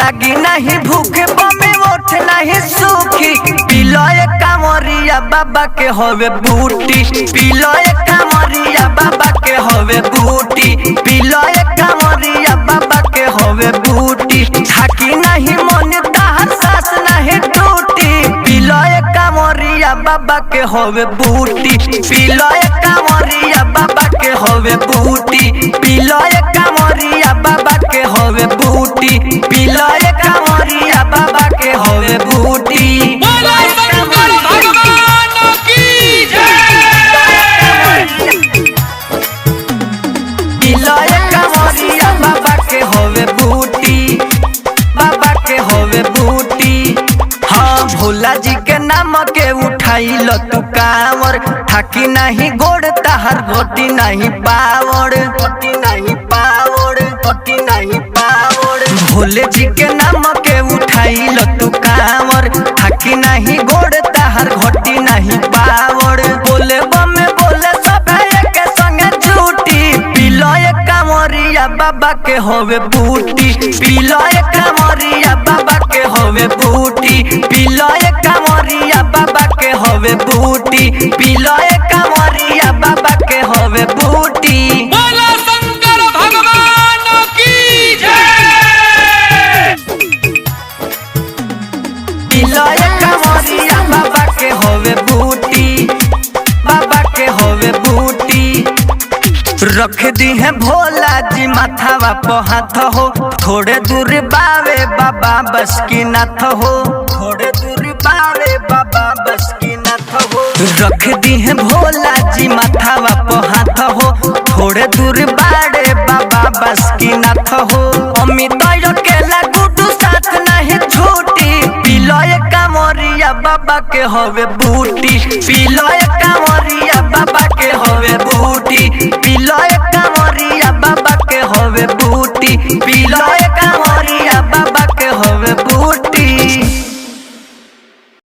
लगी नहीं भूख बमे उठ नहीं सूखी। पिलो कांवरिया बाबा के होवे बूटी, पिलो कांवरिया बाबा के होवे बूटी, पिलो कांवरिया बाबा के होवे बूटी। थाकी नहीं मन ताहर सास नहीं टूटी, पिलो कांवरिया बाबा के होवे बूटी, पिलो कांवरिया बाबा के होवे बूटी, पिलो कांवरिया बाबा के होवे बूटी, पिलो कांवरिया बाबा के होवे बूटी। पिलो कांवरिया बाबा के होवे बूटी, बाबा के होवे बूटी। हाँ भोला जी के नाम के उठाई लो तू कांवर, थाकी नहीं गोड़ ताहर घोटी नहीं पावड़, घोटी नहीं पावड़, घोटी नहीं पावड़। भोले जी के नाम के उठाई लो तू कांवर, थाकी नहीं गोड़ ताहर घोटी नहीं पावड़। बोले बमे बोले सब के संगे झूठी, पिलो कांवरिया बाबा के होवे बूटी, पिलो कांवरिया बाबा के होवे बूटी, पिलो कांवरिया बाबा के होवे बूटी, पिलो कांवरिया बाबा के होवे बूटी। बोलो शंकर भगवान की जय। पिलो कांवरिया बाबा के होवे बूटी, बाबा के होवे बूटी। रख दी है भोला जी माथावा पे हाथ हो, थोड़े दूर बावे बाबा बस की नाथ हो, थोड़े दूर बावे बाबा बस की नाथ हो। रख दी है भोला जी माथावा पे हाथ हो, थोड़े दूर बाड़े बाबा बस की नाथ हो। अमित अकेला गुड्डू साथ नहीं छूटी, पिलो कांवरिया बाबा के होवे बूटी, पिलो